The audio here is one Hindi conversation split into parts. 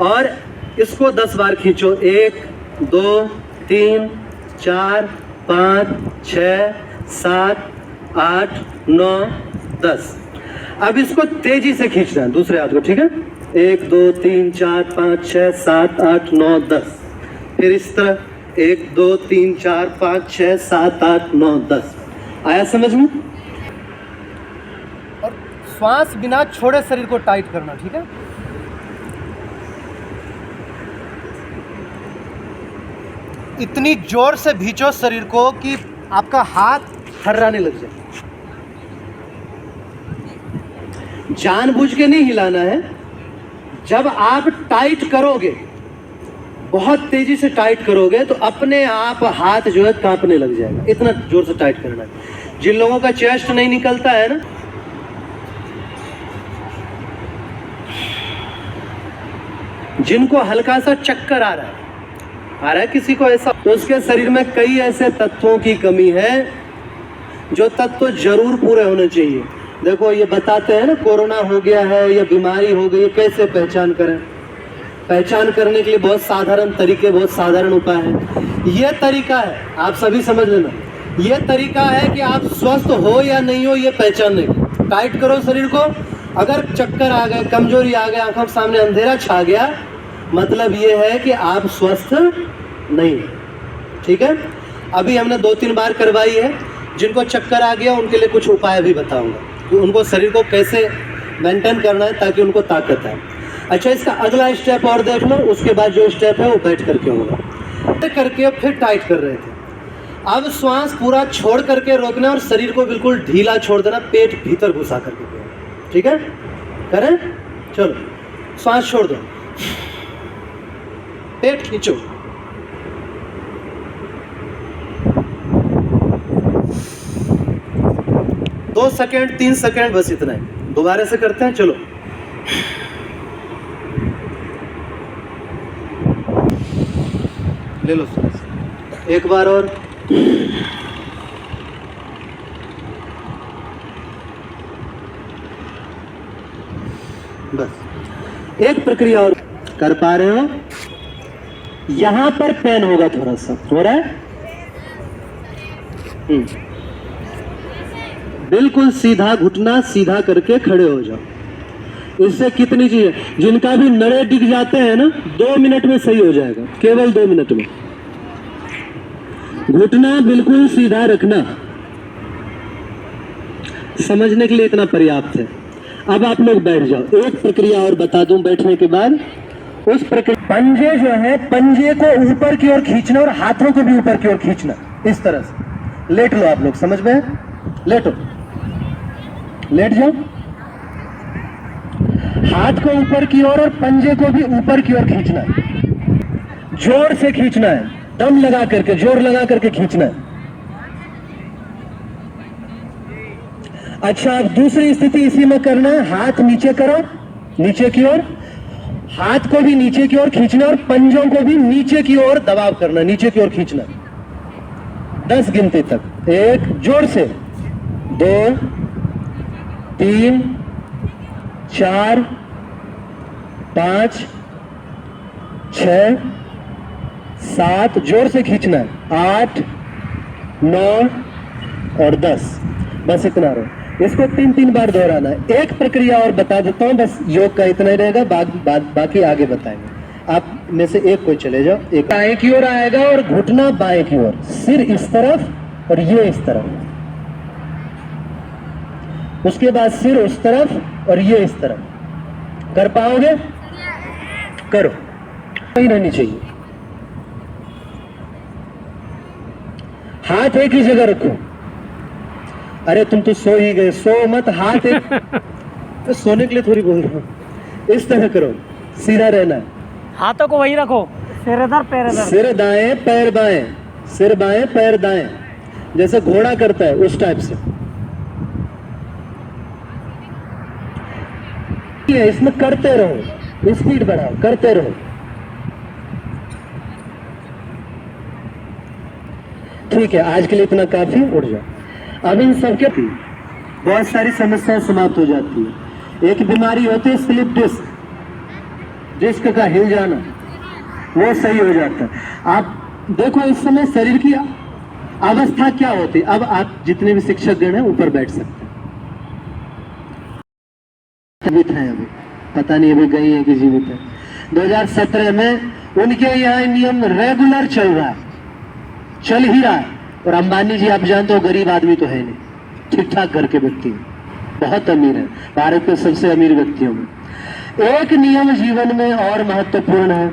और इसको 10 बार खींचो। 1 2 3 4 5 6 7 8 9 10। अब इसको तेजी से खींचना है दूसरे हाथ को, ठीक है। 1 2 3 4 5 6 7 8 9 10। फिर इस तरह 1 2 3 4 5 6 7 8 9 10। आया समझ में? और श्वास बिना छोड़े शरीर को टाइट करना, ठीक है। इतनी जोर से खींचो शरीर को कि आपका हाथ थर्राने लग जाए। जानबूझ के नहीं हिलाना है। जब आप टाइट करोगे, बहुत तेजी से टाइट करोगे, तो अपने आप हाथ जो है कांपने लग जाएगा। इतना जोर से टाइट करना है। जिन लोगों का चेस्ट नहीं निकलता है ना, जिनको हल्का सा चक्कर आ रहा है किसी को ऐसा, तो उसके शरीर में कई ऐसे तत्वों की कमी है जो तत्व जरूर पूरे होने चाहिए। देखो ये बताते हैं ना, कोरोना हो गया है या बीमारी हो गई है, कैसे पहचान करें। पहचान करने के लिए बहुत साधारण तरीके, बहुत साधारण उपाय है। ये तरीका है, आप सभी समझ लेना, ये तरीका है कि आप स्वस्थ हो या नहीं हो ये पहचानने का। टाइट करो शरीर को। अगर चक्कर आ गए, कमजोरी आ गए, आंखों के सामने अंधेरा छा गया, मतलब ये है कि आप स्वस्थ नहीं है, ठीक है। अभी हमने 2-3 बार करवाई है। जिनको चक्कर आ गया उनके लिए कुछ उपाय भी बताऊंगा कि उनको शरीर को कैसे मेंटेन करना है ताकि उनको ताकत आए। अच्छा, इसका अगला स्टेप और देख लो। उसके बाद जो स्टेप है वो बैठ करके होगा। करके फिर टाइट कर रहे थे। अब श्वास पूरा छोड़ करके रोकना और शरीर को बिल्कुल ढीला छोड़ देना, पेट भीतर घुसा करके, ठीक है। करें, चलो श्वास छोड़ दो, पेट खींचो। दो सेकेंड 3 सेकेंड, बस इतना है। दोबारा से करते हैं, चलो। ले लो सांस, एक बार और। बस एक प्रक्रिया और कर पा रहे हो। यहां पर पेन होगा, थोड़ा सा हो रहा है। बिल्कुल सीधा, घुटना सीधा करके खड़े हो जाओ। इससे कितनी चीजें, जिनका भी नड़े दिख जाते हैं ना, 2 मिनट में सही हो जाएगा, केवल 2 मिनट में। घुटना बिल्कुल सीधा रखना, समझने के लिए इतना पर्याप्त है। अब आप लोग बैठ जाओ। एक प्रक्रिया और बता दूं बैठने के बाद। उस प्रक्रिया, पंजे जो है, पंजे को ऊपर की ओर खींचना और हाथों को भी ऊपर की ओर खींचना, इस तरह से। लेट लो आप लोग, समझ में? लेटो, लेट जाओ। हाथ को ऊपर की ओर और पंजे को भी ऊपर की ओर खींचना है। जोर से खींचना है, दम लगा करके, जोर लगा करके खींचना है। अच्छा, अब दूसरी स्थिति इसी में करना है। हाथ नीचे करो, नीचे की ओर। हाथ को भी नीचे की ओर खींचना और पंजों को भी नीचे की ओर दबाव करना, नीचे की ओर खींचना। 10 गिनती तक। 1, जोर से, 2 3 4 5 6 7, जोर से खींचना है, 8 9 और 10। बस इतना रहो। इसको 3-3 बार दोहराना है। एक प्रक्रिया और बता देता हूं, बस योग का इतना ही रहेगा, बाकी आगे बताएंगे। आप में से एक कोई चले जाओ। एक दाएं की ओर आएगा और घुटना बाएं की ओर, सिर इस तरफ और ये इस तरफ। उसके बाद सिर उस तरफ और ये इस तरफ। कर पाओगे? करो, नहीं रहनी चाहिए। हाथ एक ही जगह रखो। अरे तुम तो सो ही गए, सो मत। हाथ एक तो सोने के लिए थोड़ी बोल रहा हूं। इस तरह करो, सीधा रहना है। हाथों को वही रखो, सिर इधर पैर इधर। सिर दाएं पैर बाएं, सिर बाएं पैर दाएं, जैसे घोड़ा करता है उस टाइप से। इसमें करते रहो, स्पीड बढ़ाओ, करते रहो। ठीक है, आज के लिए इतना काफी। उठ जाओ। अब इन सबके बहुत सारी समस्याएं समाप्त हो जाती है। एक बीमारी होती है स्लिप डिस्क। डिस्क का हिल जाना, वो सही हो जाता है। आप देखो इस समय शरीर की अवस्था क्या होती है। अब आप जितने भी शिक्षक गण हैं ऊपर बैठ सकते हैं। जीवित हैं अभी, पता नहीं अभी गई है कि जीवित है। 2017 में उनके यहाँ नियम रेगुलर चल रहा है, चल ही रहा है। और अंबानी जी आप जानते हो गरीब आदमी तो है नहीं, ठीक ठाक घर के व्यक्ति हैं, बहुत अमीर है, भारत के सबसे अमीर व्यक्तियों में। एक नियम जीवन में और महत्वपूर्ण है,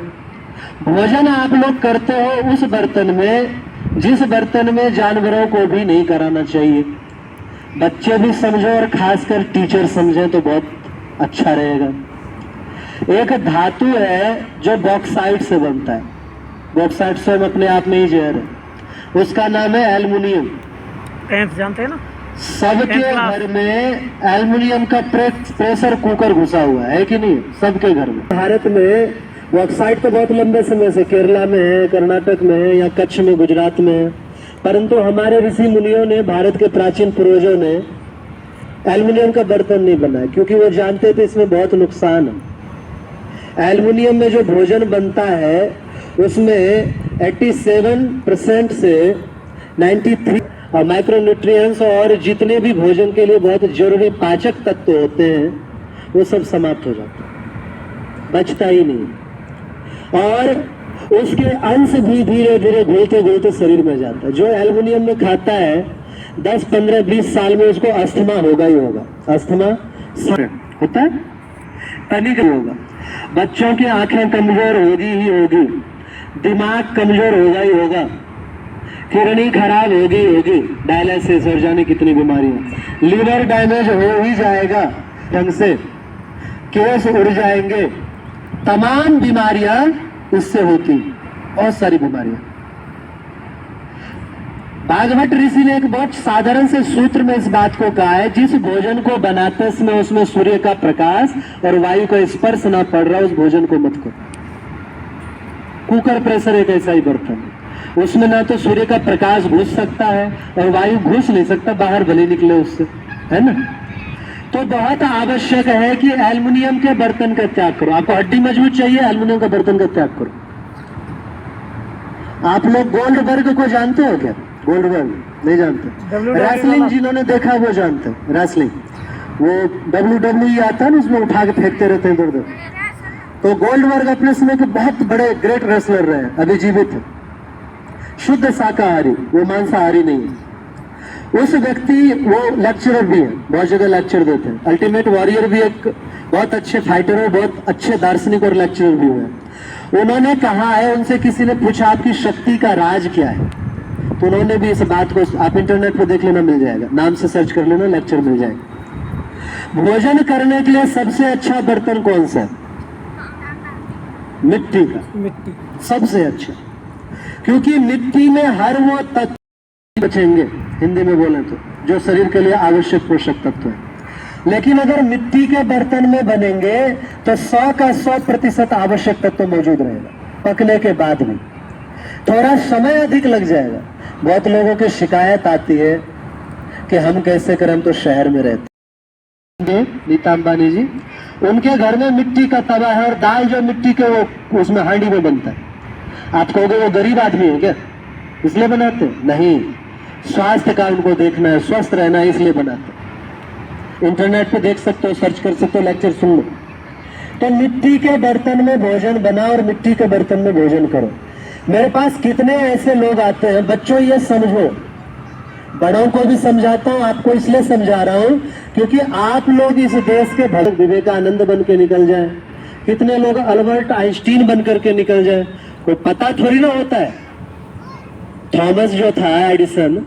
भोजन आप लोग करते हो उस बर्तन में जिस बर्तन में जानवरों को भी नहीं कराना चाहिए। बच्चे भी समझो और खासकर टीचर समझें तो बहुत अच्छा रहेगा। एक धातु है जो बॉक्साइट से बनता है, बॉक्साइट से अपने आप में ही जहर है, उसका नाम है एल्युमिनियम। जानते हैं ना, सबके घर में एल्युमिनियम का प्रेशर कुकर घुसा हुआ है कि नहीं, सबके घर में। भारत में बॉक्साइट तो बहुत लंबे समय से केरला में है, कर्नाटक में है, या कच्छ में, गुजरात में है, परंतु हमारे ऋषि मुनियों ने, भारत के प्राचीन पूर्वजों ने एल्युमिनियम का बर्तन नहीं बनाया, क्योंकि वो जानते थे इसमें बहुत नुकसान है। एल्युमिनियम में जो भोजन बनता है उसमें 87% से 93 माइक्रोन्यूट्रिएंट्स और जितने भी भोजन के लिए बहुत जरूरी पाचक तत्व होते हैं वो सब समाप्त हो जाते हैं, बचता ही नहीं। और उसके अंश भी धीरे धीरे घुलते घुलते शरीर में जाता है। जो एल्युमिनियम में खाता है 10, 15, 20 साल में उसको अस्थमा होगा ही होगा। अस्थमा होता है, तनिक होगा। बच्चों की आंखें कमजोर होगी ही होगी, दिमाग कमजोर होगा ही होगा, किडनी खराब होगी, डायलिसिस और जाने कितनी बीमारियां, लीवर डैमेज हो ही जाएगा ढंग से, केस उड़ जाएंगे, तमाम बीमारियां इससे होती, बहुत सारी बीमारियां। भागवत ऋषि ने एक बहुत साधारण से सूत्र में इस बात को कहा है, जिस भोजन को बनाते समय उसमें सूर्य का प्रकाश और वायु का स्पर्श ना पड़ रहा, उस भोजन को मत करो। कुकर प्रेशर एक ऐसा ही बर्तन है, उसमें ना तो सूर्य का प्रकाश घुस सकता है और वायु घुस नहीं सकता, बाहर भले निकले उससे, है ना। तो बहुत आवश्यक है कि एल्युमिनियम के बर्तन का त्याग करो। आपको हड्डी मजबूत चाहिए, एल्युमिनियम का बर्तन का त्याग करो। आप लोग गोल्डबर्ग को जानते हो क्या? गोल्डबर्ग नहीं जानते? रेसलिंग जिन्होंने देखा वो जानते हैं। रेसलिंग वो WWE आता है ना, उसमें उठा के फेंकते रहते हैं इधर उधर। तो गोल्डबर्ग अपने समय के बहुत बड़े ग्रेट रेसलर रहे, अभी जीवित है, शुद्ध शाकाहारी, वो मांसाहारी नहीं है। उस व्यक्ति, वो लेक्चरर भी है, बहुत जगह लेक्चर देते हैं। अल्टीमेट वॉरियर भी एक बहुत अच्छे फाइटर है, बहुत अच्छे दार्शनिक और लेक्चरर भी हुए। उन्होंने कहा है, उनसे किसी ने पूछा आपकी शक्ति का राज क्या है, तो उन्होंने भी इस बात को, आप इंटरनेट पर देख लेना, मिल जाएगा, नाम से सर्च कर लेना, लेक्चर मिल जाएगा। भोजन करने के लिए सबसे अच्छा बर्तन कौन सा है? मिट्टी का, मिट्टी सबसे अच्छा, क्योंकि मिट्टी में हर वो तत्व बचेंगे, हिंदी में बोले तो, जो शरीर के लिए आवश्यक पोषक तत्व है। लेकिन अगर मिट्टी के बर्तन में बनेंगे तो 100 का 100% आवश्यक तत्व मौजूद रहेगा, पकने के बाद भी। थोड़ा समय अधिक लग जाएगा। बहुत लोगों की शिकायत आती है कि हम कैसे करें, हम तो शहर में रहते हैं। नीता अंबानी जी, उनके घर में मिट्टी का तवा है और दाल जो मिट्टी के वो उसमें हांडी में बनता है। आप कहोगे वो गरीब आदमी है क्या, इसलिए बनाते हैं? नहीं, स्वास्थ्य का उनको देखना है, स्वस्थ रहना है, इसलिए बनाते हैं। इंटरनेट पे देख सकते हो, सर्च कर सकते हो, लेक्चर सुन लो। तो मिट्टी के बर्तन में भोजन बना और मिट्टी के बर्तन में भोजन करो। मेरे पास कितने ऐसे लोग आते हैं, बच्चों ये समझो, बड़ों को भी समझाता हूँ, आपको इसलिए समझा रहा हूँ क्योंकि आप लोग इस देश के भक्त विवेकानंद बन के निकल जाए, कितने लोग अल्बर्ट आइंस्टीन बन करके निकल जाए, कोई पता थोड़ी ना होता है। थॉमस जो था एडिसन,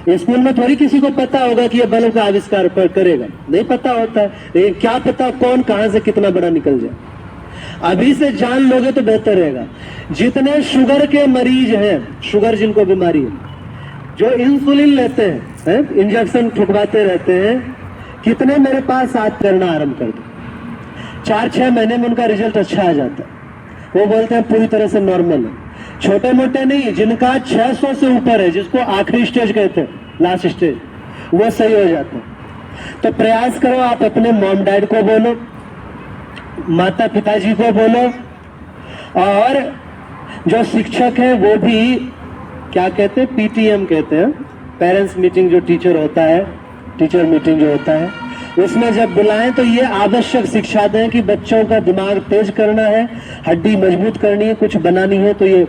स्कूल में थोड़ी किसी को पता होगा कि ये बल्ब का आविष्कार करेगा, नहीं पता होता है। लेकिन क्या पता कौन कहां से कितना बड़ा निकल जाए। अभी से जान लोगे तो बेहतर रहेगा। जितने शुगर के मरीज हैं, शुगर जिनको बीमारी है, जो इंसुलिन लेते हैं, इंजेक्शन ठुकवाते रहते हैं, कितने मेरे पास आते करना आरंभ कर दो, 4-6 महीने में उनका रिजल्ट अच्छा आ जाता है। वो बोलते हैं पूरी तरह से नॉर्मल है। छोटे मोटे नहीं, जिनका 600 से ऊपर है, जिसको आखिरी स्टेज कहते हैं, लास्ट स्टेज, वो सही हो जाता है। तो प्रयास करो, आप अपने मॉम डैड को बोलो, माता पिताजी को बोलो, और जो शिक्षक है वो भी क्या कहते हैं, पीटीएम कहते हैं, पेरेंट्स मीटिंग जो टीचर होता है, टीचर मीटिंग जो होता है, उसमें जब बुलाएं तो ये आवश्यक शिक्षा दें कि बच्चों का दिमाग तेज करना है, हड्डी मजबूत करनी है, कुछ बनानी है, तो ये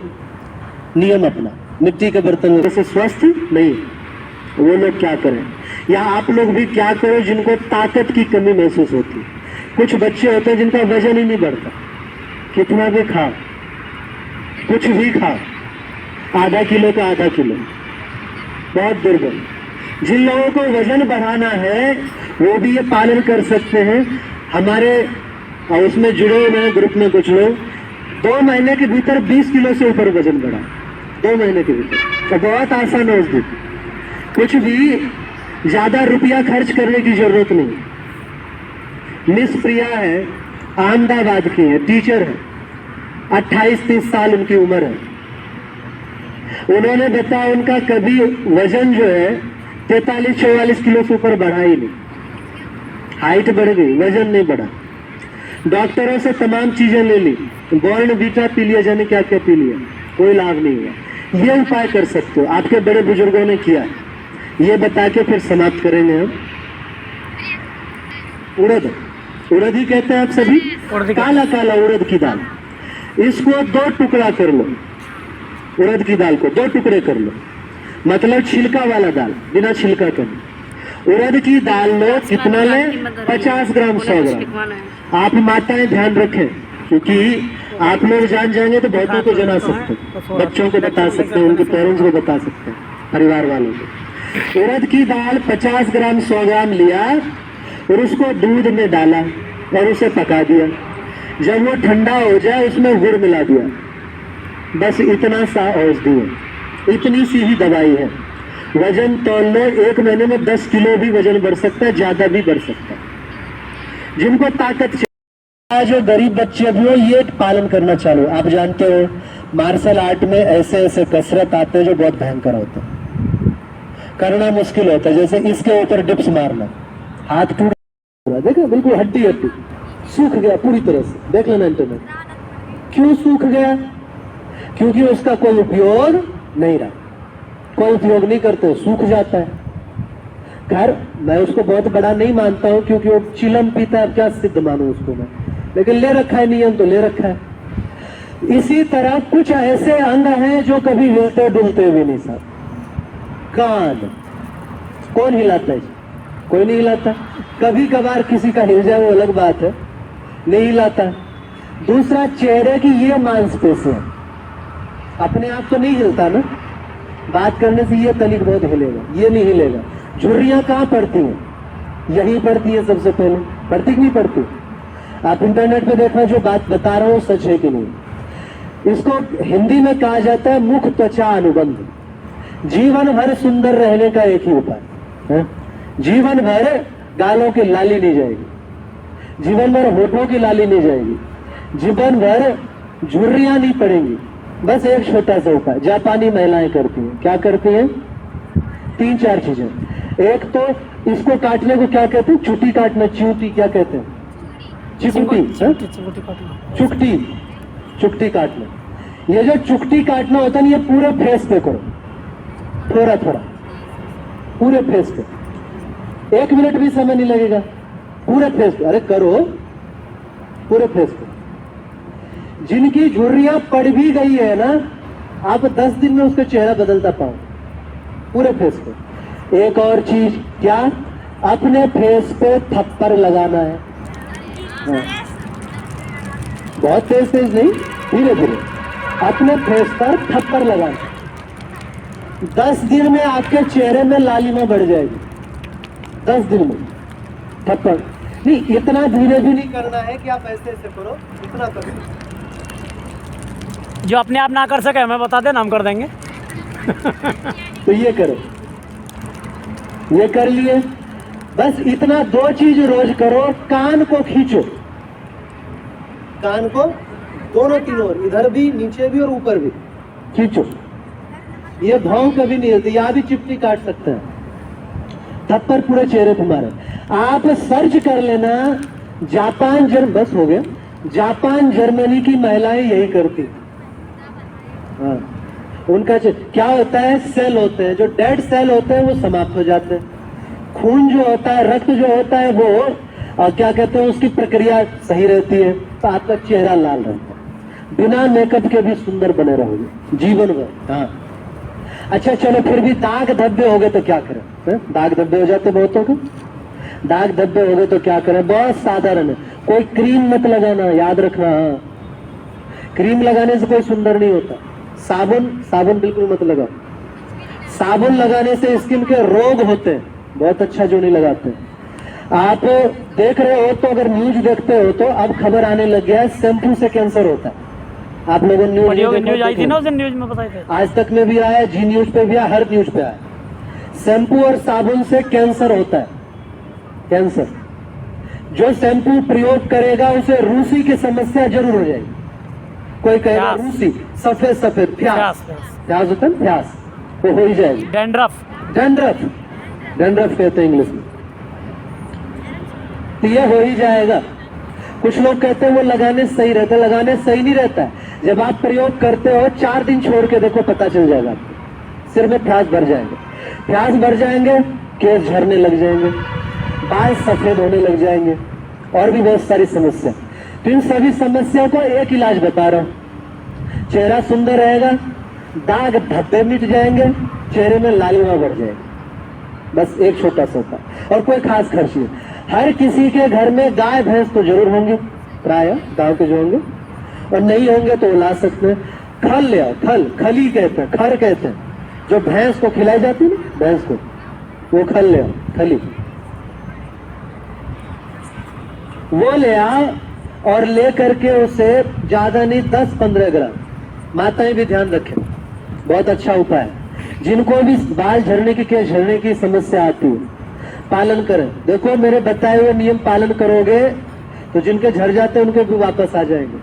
नियम अपना। मिट्टी के बर्तन जैसे स्वस्थ नहीं, वो लोग क्या करें, या आप लोग भी क्या करो जिनको ताकत की कमी महसूस होती है। कुछ बच्चे होते हैं जिनका वजन ही नहीं बढ़ता, कितना भी खाओ, कुछ भी खाओ, आधा किलो का आधा किलो, बहुत दुर्बल। जिन लोगों को वजन बढ़ाना है वो भी ये पालन कर सकते हैं। हमारे उसमें जुड़े हुए हैं ग्रुप में कुछ लोग, 2 महीने के भीतर 20 किलो से ऊपर वजन बढ़ा, 2 महीने के भीतर, तो बहुत आसान है उस दिन। कुछ भी ज्यादा रुपया खर्च करने की जरूरत नहीं। मिस प्रिया है, अहमदाबाद की है, टीचर है, 28-30 साल उनकी उम्र है। उन्होंने बताया उनका कभी वजन जो है 43-44 किलो से ऊपर बढ़ा ही नहीं। हाइट बढ़ गई, वजन नहीं बढ़ा। डॉक्टरों से तमाम चीजें ले ली, बॉर्नवीटा पी लिया, जाने क्या क्या पी लिया, कोई लाभ नहीं हुआ। ये उपाय कर सकते हो, आपके बड़े बुजुर्गों ने किया, ये बता के फिर समाप्त करेंगे हम। उड़द, उड़द ही कहते हैं आप सभी, काला काला उड़द की दाल, इसको 2 टुकड़ा कर लो। उड़द की दाल को 2 टुकड़े कर लो, मतलब छिलका वाला दाल, बिना छिलका कर। उड़द की दाल लो, कितना ले, 50 ग्राम 100 ग्राम। आप माताएं ध्यान रखें, क्योंकि आप लोग जान जाएंगे तो बहुतों को जना सकते हैं, बच्चों को बता सकते हैं, उनके पेरेंट्स को बता सकते हैं, परिवार वालों को। उड़द की दाल 50 ग्राम 100 ग्राम लिया और उसको दूध में डाला और उसे पका दिया। जब वो ठंडा हो जाए उसमें गुड़ मिला दिया, बस इतना सा औषधि है, इतनी सी ही दवाई है। वजन तौल लो, 1 महीने में 10 किलो भी वजन बढ़ सकता है, ज्यादा भी बढ़ सकता है। जिनको ताकत चाहिए, जो गरीब बच्चे भी हो, ये पालन करना चालू। आप जानते हो मार्शल आर्ट में ऐसे ऐसे कसरत आते हैं जो बहुत भयंकर होते हैं, करना मुश्किल होता है। जैसे इसके ऊपर डिप्स मारना, हाथ टूट रहा, देखो बिल्कुल हड्डी हड्डी सूख गया पूरी तरह से, देख लेना इंटरनेट। क्यों सूख गया? क्योंकि उसका कोई उपयोग नहीं रहा, कोई उपयोग नहीं करते, सूख जाता है। खैर मैं उसको बहुत बड़ा नहीं मानता हूं, क्योंकि वो चिलम पीता है, क्या सिद्ध मानूं उसको मैं, लेकिन ले रखा है नियम, तो ले रखा है। इसी तरह कुछ ऐसे अंग हैं जो कभी हिलते डुलते भी नहीं साहब। कान कौन हिलाता है? कोई नहीं हिलाता। कभी कभार किसी का हिल जाए वो अलग बात है, नहीं हिलाता। दूसरा, चेहरे की ये मांसपेशियां अपने आप तो नहीं हिलता ना, बात करने से ये तनिक बहुत हिलेगा, ये नहीं हिलेगा। झुर्रियां कहाँ पड़ती हैं? यही पड़ती है सबसे पहले, पड़ती कि नहीं पड़ती? आप इंटरनेट पे देखना, जो बात बता रहा हूं सच है कि नहीं। इसको हिंदी में कहा जाता है मुख त्वचा अनुबंध। जीवन भर सुंदर रहने का एक ही उपाय है, जीवन भर गालों की लाली नहीं जाएगी, जीवन भर होठों की लाली नहीं जाएगी, जीवन भर झुर्रियां नहीं पड़ेंगी। बस एक छोटा सा उपाय जापानी महिलाएं करती हैं। क्या करती हैं? 3-4 चीजें। एक तो इसको काटने को क्या कहते हैं? चुटी काटना, चिउटी क्या कहते हैं? चिकुटी, चुकटी, चुकटी काटना। ये जो चुकटी काटना होता है ना, ये पूरे फेस पे करो, थोड़ा थोड़ा पूरे फेस पे, 1 मिनट भी समय नहीं लगेगा, पूरे फेस पे। अरे करो पूरे फेस पे। जिनकी झुर्रियां पड़ भी गई है ना, आप 10 दिन में उसका चेहरा बदलता पाओ, पूरे फेस पे। एक और चीज, क्या? अपने फेस पे थप्पड़ लगाना है। बहुत तेज तेज नहीं, धीरे धीरे अपने फेस पर थप्पड़ लगाना। 10 दिन में आपके चेहरे में लालिमा बढ़ जाएगी, 10 दिन में। थप्पड़ नहीं, इतना धीरे भी नहीं करना है कि आप ऐसे ऐसे करो, इतना करो। जो अपने आप ना कर सके हमें बता देना, हम कर देंगे। तो ये करो, ये कर लिए। बस इतना 2 चीज रोज करो। कान को खींचो, कान को दोनों तीनों, इधर भी, नीचे भी और ऊपर भी खींचो। ये भाव कभी नहीं हिलती, यहां भी चिपटी काट सकते हैं। थप्पड़ पूरे चेहरे पे मारे। आप सर्च कर लेना जापान बस हो गया। जापान जर्मनी की महिलाएं यही करती हैं। हाँ, उनका क्या होता है, सेल होते हैं, जो डेड सेल होते हैं वो समाप्त हो जाते हैं। खून जो होता है, रक्त जो होता है वो क्या कहते हैं, उसकी प्रक्रिया सही रहती है, तो आपका चेहरा लाल रहता है, बिना मेकअप के भी सुंदर बने रहोगे जीवन भर। हाँ, अच्छा चलो, फिर भी दाग धब्बे हो गए तो क्या करें? दाग धब्बे हो जाते बहुतों के, दाग धब्बे हो गए तो क्या करें? बहुत साधारण है, कोई क्रीम मत लगाना, याद रखना। हाँ, क्रीम लगाने से कोई सुंदर नहीं होता। साबुन बिल्कुल मत लगाओ। साबुन लगाने से स्किन के रोग होते हैं, बहुत अच्छा जो नहीं लगाते। आप देख रहे हो तो, अगर न्यूज देखते हो तो अब खबर आने लग गया है शैम्पू से कैंसर होता है। आप लोगों ने न्यूज आई थी ना, उस दिन न्यूज में बताए थे, आज तक में भी आया, जी न्यूज पे भी आया, हर न्यूज पे आया। शैम्पू और साबुन से कैंसर होता है, कैंसर। जो शैम्पू प्रयोग करेगा उसे रूसी की समस्या जरूर हो जाएगी। कोई कहेगा रूसी, सफेद सफेद प्यास होता है, प्यास, वो हो ही जाएगी। डैंड्रफ कहते हैं इंग्लिश में, तो ये हो ही जाएगा। कुछ लोग कहते हैं वो लगाने सही रहता है, लगाने सही नहीं रहता है। जब आप प्रयोग करते हो 4 दिन छोड़ के देखो, पता चल जाएगा आपको, सिर में प्यास भर जाएंगे, केस झड़ने लग जाएंगे, बाल सफेद होने लग जाएंगे, और भी बहुत सारी समस्या। तो इन सभी समस्याओं को एक इलाज बता रहा हूं, चेहरा सुंदर रहेगा, दाग धब्बे मिट जाएंगे, चेहरे में लालिमा बढ़ जाएगी, बस एक छोटा सा होता, और कोई खास खर्च नहीं। हर किसी के घर में गाय भैंस तो जरूर होंगे, प्राय गांव के जो होंगे, और नहीं होंगे तो ला सकते हैं। खल ले आओ, खली कहते हैं, खर कहते हैं, जो भैंस को खिलाई जाती है ना, भैंस को, वो खल ले आओ, खली वो ले आओ, और ले करके उसे ज्यादा नहीं 10-15 ग्राम, माताएं भी ध्यान रखें, बहुत अच्छा उपाय है। जिनको भी बाल झड़ने की, केस झड़ने की समस्या आती है, पालन करें। देखो, मेरे बताए हुए नियम पालन करोगे तो जिनके झड़ जाते हैं उनके भी वापस आ जाएंगे।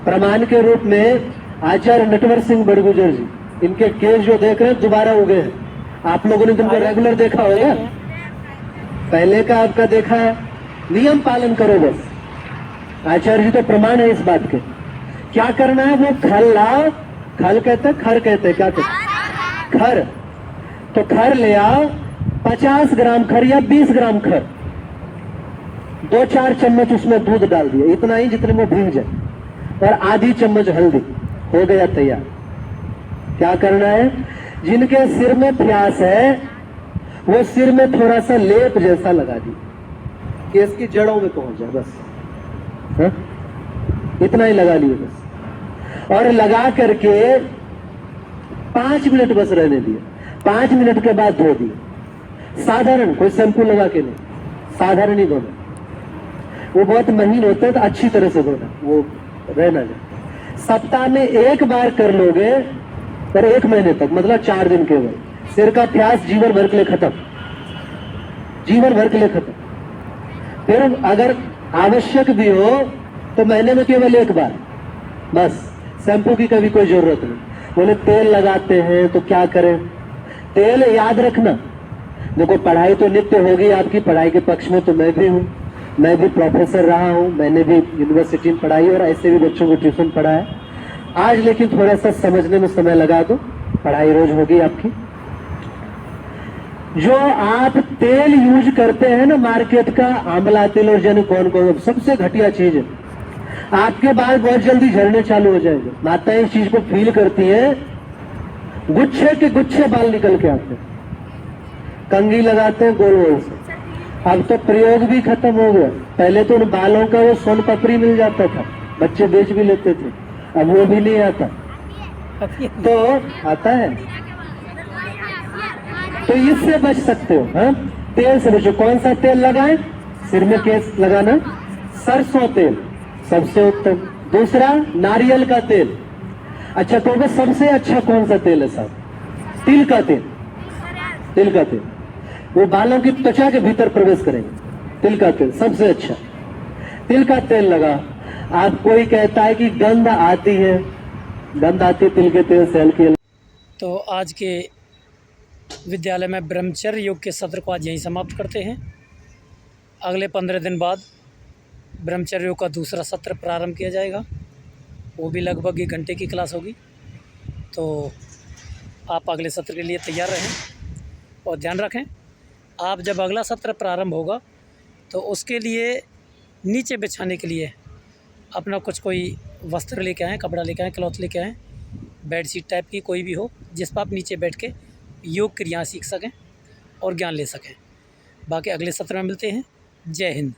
प्रमाण के रूप में आचार्य नटवर सिंह बड़गुजर जी, इनके केस जो देख रहे हैं दोबारा उगे हैं। आप लोगों ने जिनको रेगुलर देखा होगा, पहले का आपका देखा है, नियम पालन करो बस। आचार्य जी तो प्रमाण है इस बात के। क्या करना है, वो खल लाओ, खल कहते हैं, खर कहते हैं, क्या कहते हैं, खर, तो खर ले आओ, 50 ग्राम खर या 20 ग्राम खर, 2-4 चम्मच उसमें दूध डाल दिया, इतना ही जितने में भीग जाए, और आधी चम्मच हल्दी, हो गया तैयार। क्या करना है, जिनके सिर में प्यास है वो सिर में थोड़ा सा लेप जैसा लगा दी, केस की जड़ों में पहुंच जाए, बस। हा? इतना ही लगा लिए बस, और लगा करके 5 मिनट बस रहने दिए। 5 मिनट के बाद धो दिए, साधारण, कोई शैम्पू लगा के नहीं, साधारण ही धोना। वो बहुत महीन होते हैं तो अच्छी तरह से धोना, वो रहना जाए। सप्ताह में 1 बार कर लोगे, पर 1 महीने तक, मतलब 4 दिन केवल, सिर का प्यास जीवन भर के लिए खत्म, जीवन भर के लिए खत्म। फिर अगर आवश्यक भी हो तो महीने में केवल 1 बार, बस। शैम्पू की कभी कोई जरूरत नहीं। बोले तेल लगाते हैं तो क्या करें? तेल याद रखना, देखो पढ़ाई तो नित्य होगी आपकी, पढ़ाई के पक्ष में तो मैं भी हूँ, मैं भी प्रोफेसर रहा हूँ, मैंने भी यूनिवर्सिटी में पढ़ाई और ऐसे भी बच्चों को ट्यूशन पढ़ाया। आज लेकिन थोड़ा सा समझने में समय लगा दो, पढ़ाई रोज होगी आपकी। जो आप तेल यूज करते हैं ना मार्केट का, आंवला तेल और जाने कौन कौन, सबसे घटिया चीज है। आपके बाल बहुत जल्दी झड़ने चालू हो जाएंगे। माताएं इस चीज को फील करती हैं, गुच्छे के गुच्छे बाल निकल के आते हैं, कंघी लगाते हैं गोल गोल से। अब तो प्रयोग भी खत्म हो गया। पहले तो उन बालों का वो सोन पपड़ी मिल जाता था, बच्चे बेच भी लेते थे, अब वो भी नहीं आता। तो आता है, तो इससे बच सकते हो। हाँ, तेल से बचो। कौन सा तेल लगाएं? सिर में केस लगाना, सरसों तेल सबसे उत्तम। दूसरा नारियल का तेल। अच्छा, तो सबसे अच्छा कौन सा तेल है साहब? तिल का तेल। तिल का तेल वो बालों की त्वचा के भीतर प्रवेश करेंगे। तिल का तेल सबसे अच्छा। तिल का तेल लगा। आप कोई कहता है कि गंध आती है, गंध आती है तिल के तेल से हल्की। तो आज के विद्यालय में ब्रह्मचर्य योग के सत्र को आज यहीं समाप्त करते हैं। अगले 15 दिन बाद ब्रह्मचर्यों का दूसरा सत्र प्रारंभ किया जाएगा। वो भी लगभग 1 घंटे की क्लास होगी। तो आप अगले सत्र के लिए तैयार रहें और ध्यान रखें, आप जब अगला सत्र प्रारंभ होगा तो उसके लिए नीचे बिछाने के लिए अपना कुछ कोई वस्त्र लेके आएँ, कपड़ा लेके आएँ, क्लॉथ लेके आएँ, बेड शीट टाइप की कोई भी हो जिस पर आप नीचे बैठ के योग क्रियाएँ सीख सकें और ज्ञान ले सकें। बाकी अगले सत्र में मिलते हैं। जय हिंद।